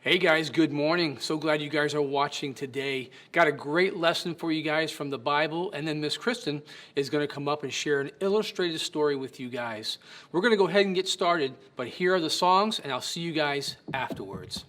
Hey guys, good morning. So glad you guys are watching today. Got a great lesson for you guys from the Bible, and then Miss Kristen is going to come up and share an illustrated story with you guys. We're going to go ahead and get started, but here are the songs, and I'll see you guys afterwards.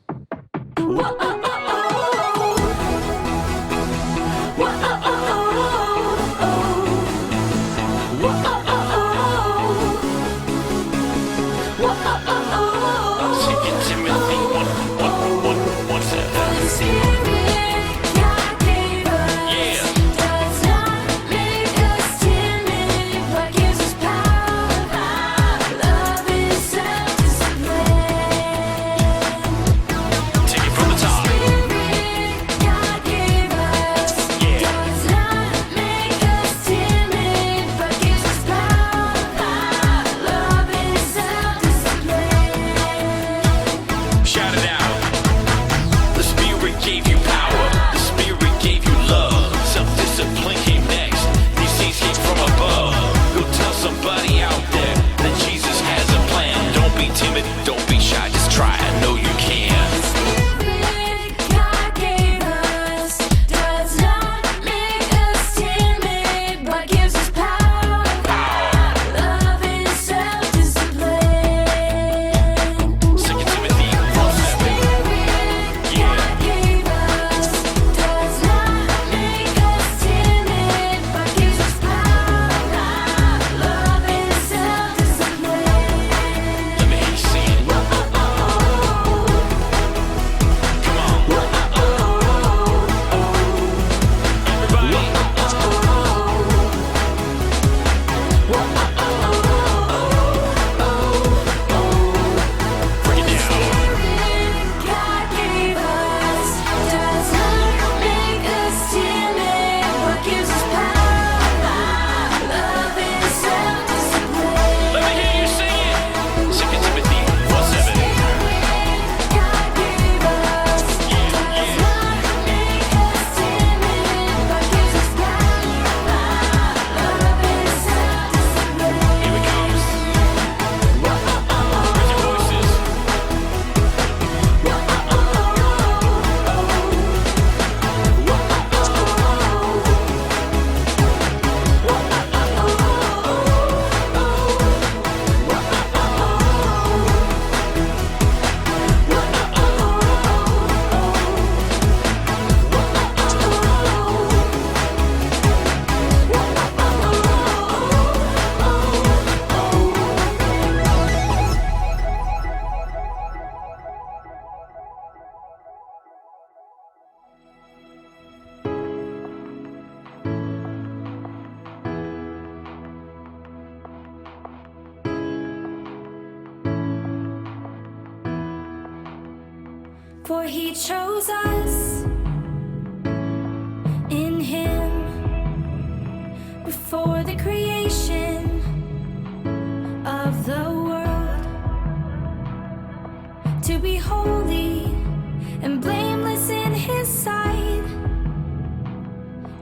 For he chose us in him before the creation of the world, to be holy and blameless in his sight.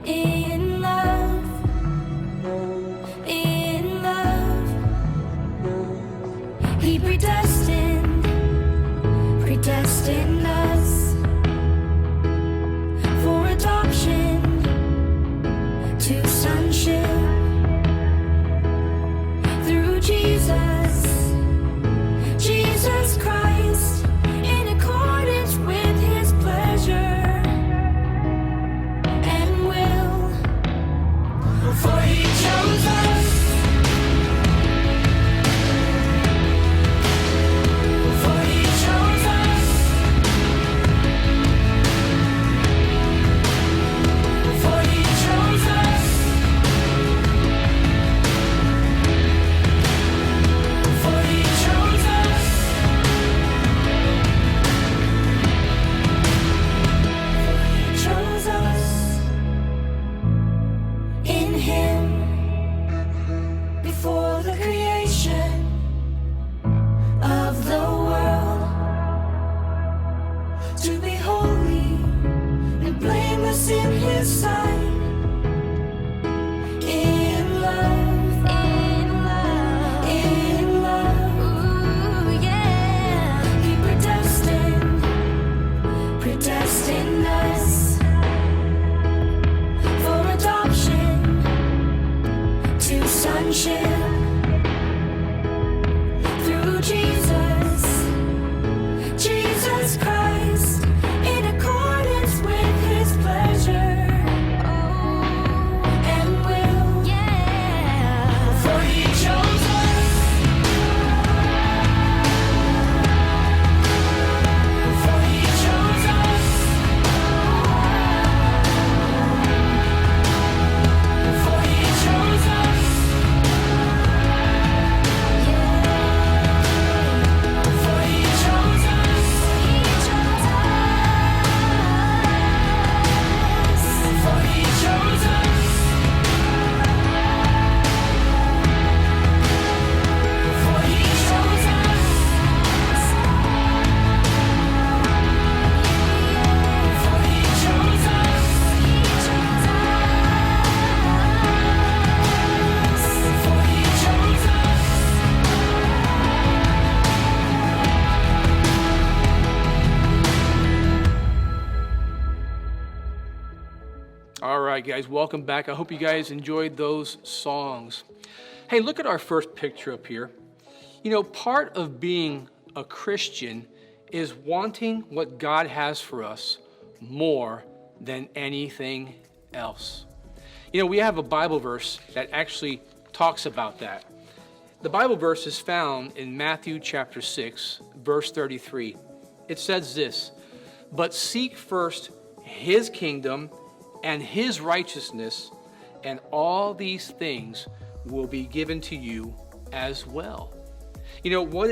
In love, he predestined us for adoption to sonship through Jesus Christ, in accordance with his pleasure and will. For he chose us. right, guys, welcome back. I hope you guys enjoyed those songs. Hey, look at our first picture up here. You know, part of being a Christian is wanting what God has for us more than anything else. You know, we have a Bible verse that actually talks about that. The Bible verse is found in Matthew chapter 6, verse 33. It says this, "But seek first his kingdom and his righteousness, and all these things will be given to you as well." You know, what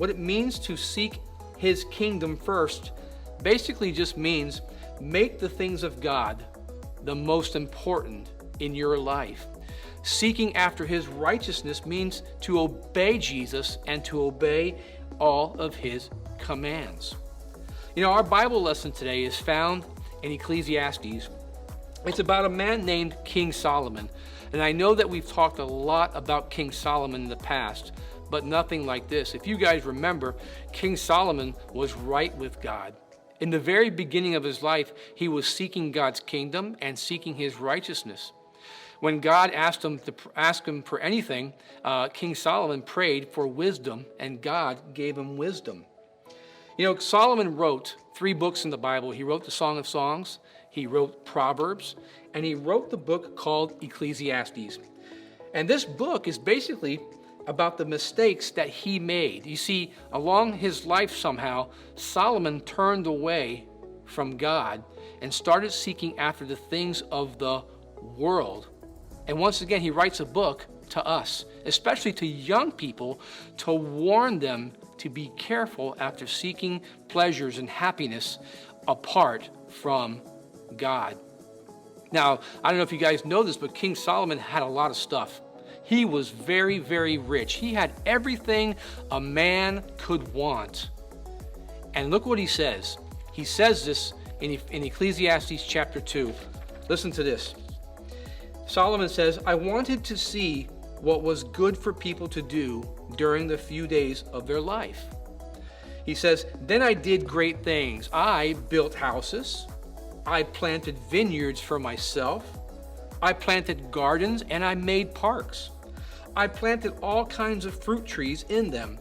it means to seek his kingdom first basically just means make the things of God the most important in your life. Seeking after his righteousness means to obey Jesus and to obey all of his commands. You know, our Bible lesson today is found in Ecclesiastes. It's about a man named King Solomon. And I know that we've talked a lot about King Solomon in the past, but nothing like this. If you guys remember, King Solomon was right with God. In the very beginning of his life, he was seeking God's kingdom and seeking his righteousness. When God asked him to ask him for anything, King Solomon prayed for wisdom, and God gave him wisdom. You know, Solomon wrote 3 books in the Bible. He wrote the Song of Songs, he wrote Proverbs, and he wrote the book called Ecclesiastes. And this book is basically about the mistakes that he made. You see, along his life somehow, Solomon turned away from God and started seeking after the things of the world. And once again, he writes a book to us, especially to young people, to warn them to be careful after seeking pleasures and happiness apart from God. Now, I don't know if you guys know this, but King Solomon had a lot of stuff. He was very, very rich. He had everything a man could want. And look what he says. He says this in Ecclesiastes chapter 2. Listen to this. Solomon says, "I wanted to see what was good for people to do during the few days of their life." He says, "Then I did great things. I built houses. I planted vineyards for myself. I planted gardens and I made parks. I planted all kinds of fruit trees in them.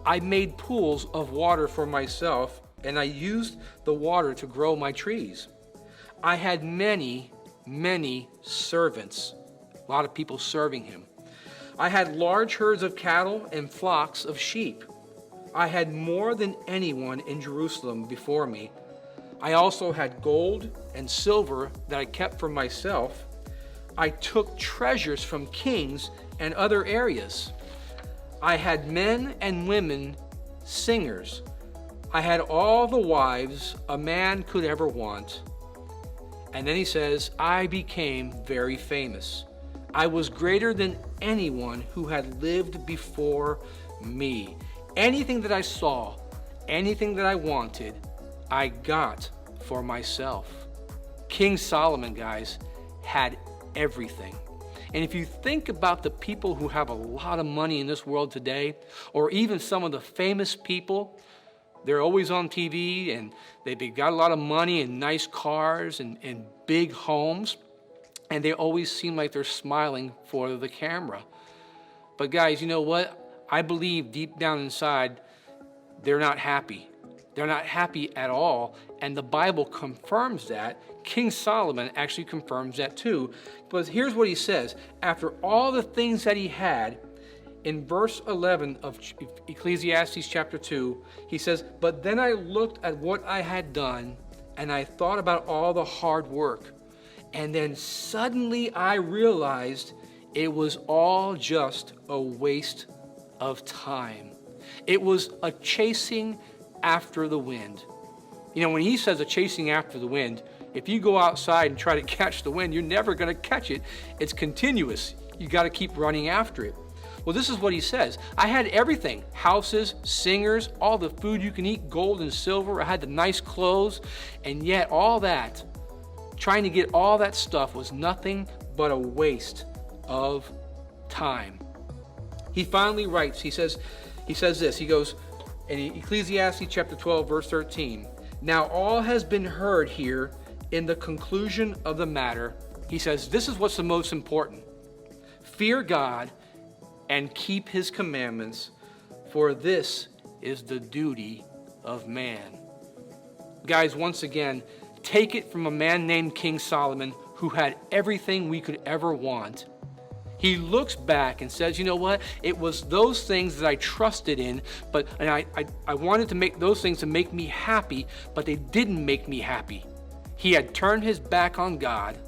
I made pools of water for myself, and I used the water to grow my trees. I had many, many servants." A lot of people serving him. "I had large herds of cattle and flocks of sheep. I had more than anyone in Jerusalem before me. I also had gold and silver that I kept for myself. I took treasures from kings and other areas. I had men and women singers. I had all the wives a man could ever want." And then he says, "I became very famous. I was greater than anyone who had lived before me. Anything that I saw, anything that I wanted, I got for myself." King Solomon, guys, had everything. And if you think about the people who have a lot of money in this world today, or even some of the famous people, they're always on TV and they've got a lot of money and nice cars and big homes, and they always seem like they're smiling for the camera. But guys, you know what? I believe deep down inside, they're not happy. They're not happy at all, and the Bible confirms that. King Solomon actually confirms that too. But here's what he says. After all the things that he had, in verse 11 of Ecclesiastes chapter 2, he says, "But then I looked at what I had done, and I thought about all the hard work. And then suddenly I realized it was all just a waste of time. It was a chasing after the wind." You know, when he says a chasing after the wind, if you go outside and try to catch the wind, you're never going to catch it. It's continuous. You got to keep running after it. Well, this is what he says. "I had everything, houses, singers, all the food you can eat, gold and silver. I had the nice clothes, and yet all that, trying to get all that stuff was nothing but a waste of time." He finally writes, he says this, he goes, in Ecclesiastes chapter 12, verse 13, "Now all has been heard here in the conclusion of the matter. He says, this is what's the most important. Fear God and keep his commandments, for this is the duty of man. Guys, once again, take it from a man named King Solomon who had everything we could ever want. He looks back and says, you know what? It was those things that I trusted in, and I wanted to make those things to make me happy, but they didn't make me happy. He had turned his back on God,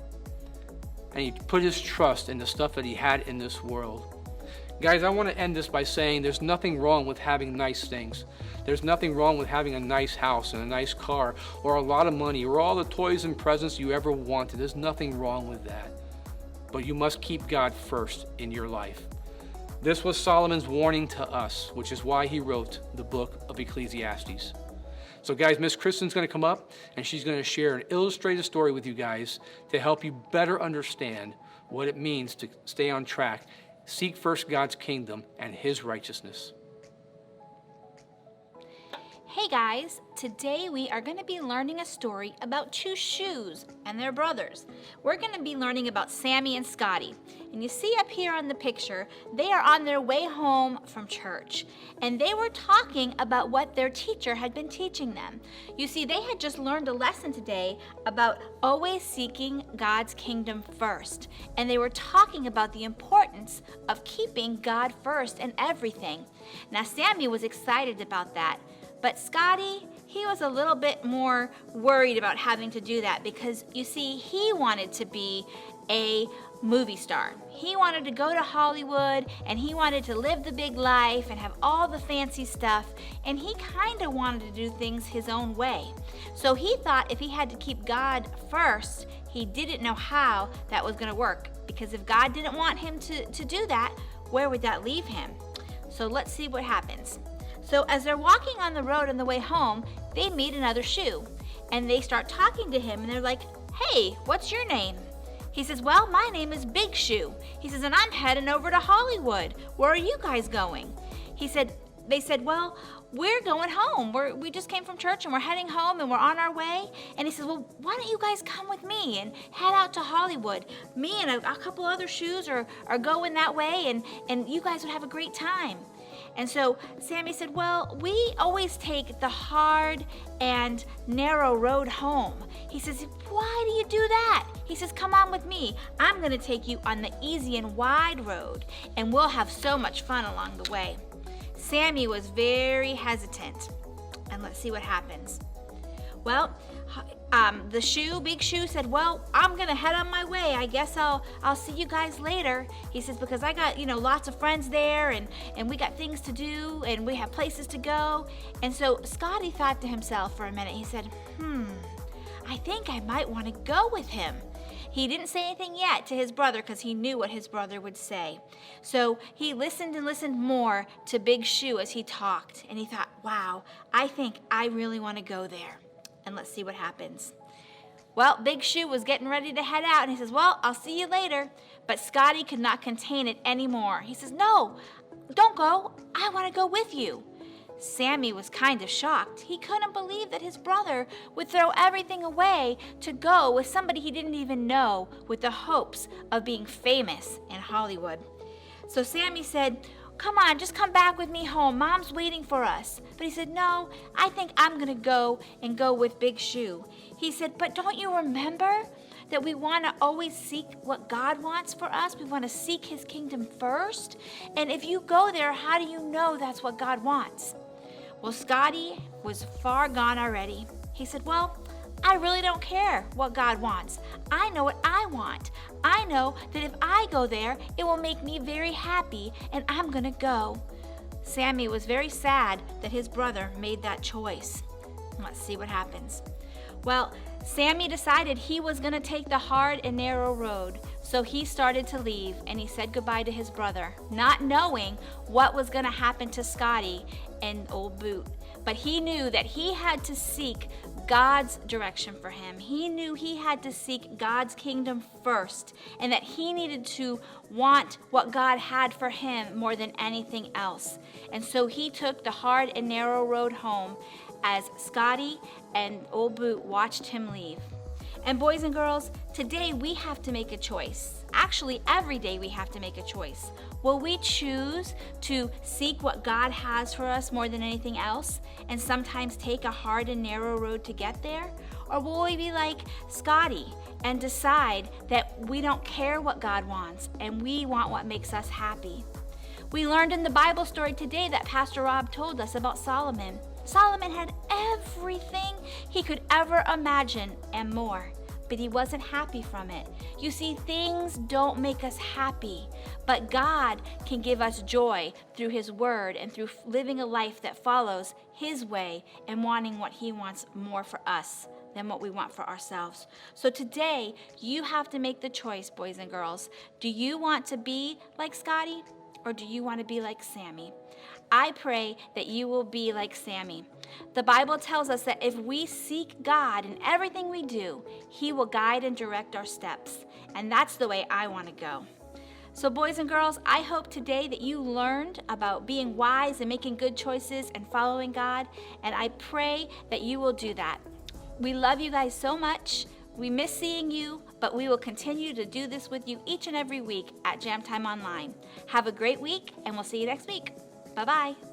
and he put his trust in the stuff that he had in this world. Guys, I want to end this by saying there's nothing wrong with having nice things. There's nothing wrong with having a nice house and a nice car or a lot of money or all the toys and presents you ever wanted. There's nothing wrong with that. But you must keep God first in your life. This was Solomon's warning to us, which is why he wrote the book of Ecclesiastes. So guys, Miss Kristen's going to come up and she's going to share an illustrated story with you guys to help you better understand what it means to stay on track. Seek first God's kingdom and his righteousness. Hey guys, today we are going to be learning a story about two shoes and their brothers. We're going to be learning about Sammy and Scotty. And you see up here on the picture, they are on their way home from church. And they were talking about what their teacher had been teaching them. You see, they had just learned a lesson today about always seeking God's kingdom first. And they were talking about the importance of keeping God first in everything. Now, Sammy was excited about that. But Scotty, he was a little bit more worried about having to do that because, you see, he wanted to be a movie star. He wanted to go to Hollywood and he wanted to live the big life and have all the fancy stuff, and he kind of wanted to do things his own way. So he thought if he had to keep God first, he didn't know how that was going to work, because if God didn't want him to do that, where would that leave him? So let's see what happens. So as they're walking on the road on the way home, they meet another shoe. And they start talking to him and they're like, hey, what's your name? He says, well, my name is Big Shoe. He says, and I'm heading over to Hollywood. Where are you guys going? They said, well, we're going home. We just came from church and we're heading home and we're on our way. And he says, well, why don't you guys come with me and head out to Hollywood? Me and a couple other shoes are going that way, and you guys would have a great time. And so Sammy said, well, we always take the hard and narrow road home. He says, why do you do that? He says, come on with me. I'm going to take you on the easy and wide road, and we'll have so much fun along the way. Sammy was very hesitant, and let's see what happens. Well, Big Shoe said, well, I'm gonna head on my way. I guess I'll see you guys later. He says, because I got, lots of friends there, and we got things to do, and we have places to go. And so Scotty thought to himself for a minute. He said, I think I might want to go with him. He didn't say anything yet to his brother because he knew what his brother would say. So he listened and listened more to Big Shoe as he talked, and he thought, wow, I think I really want to go there. And let's see what happens. Well, Big Shoe was getting ready to head out, and he says, well, I'll see you later. But Scotty could not contain it anymore. He says, no, don't go. I want to go with you. Sammy was kind of shocked. He couldn't believe that his brother would throw everything away to go with somebody he didn't even know, with the hopes of being famous in Hollywood. So Sammy said, come on, just come back with me home. Mom's waiting for us. But he said, no, I think I'm going to go with Big Shoe. He said, but don't you remember that we want to always seek what God wants for us? We want to seek his kingdom first. And if you go there, how do you know that's what God wants? Well, Scotty was far gone already. He said, well, I really don't care what God wants. I know what I want. I know that if I go there, it will make me very happy, and I'm going to go. Sammy was very sad that his brother made that choice. Let's see what happens. Well, Sammy decided he was going to take the hard and narrow road. So he started to leave, and he said goodbye to his brother, not knowing what was going to happen to Scotty and old Boot. But he knew that he had to seek God's direction for him. He knew he had to seek God's kingdom first, and that he needed to want what God had for him more than anything else. And so he took the hard and narrow road home as Scotty and old Boot watched him leave. And boys and girls, today we have to make a choice. Actually, every day we have to make a choice. Will we choose to seek what God has for us more than anything else and sometimes take a hard and narrow road to get there? Or will we be like Scotty and decide that we don't care what God wants and we want what makes us happy? We learned in the Bible story today that Pastor Rob told us about Solomon. Solomon had everything he could ever imagine and more, but he wasn't happy from it. You see, things don't make us happy, but God can give us joy through His Word and through living a life that follows His way and wanting what He wants more for us than what we want for ourselves. So today, you have to make the choice, boys and girls. Do you want to be like Scotty, or do you want to be like Sammy? I pray that you will be like Sammy. The Bible tells us that if we seek God in everything we do, He will guide and direct our steps. And that's the way I want to go. So boys and girls, I hope today that you learned about being wise and making good choices and following God. And I pray that you will do that. We love you guys so much. We miss seeing you, but we will continue to do this with you each and every week at Jam Time Online. Have a great week, and we'll see you next week. Bye-bye.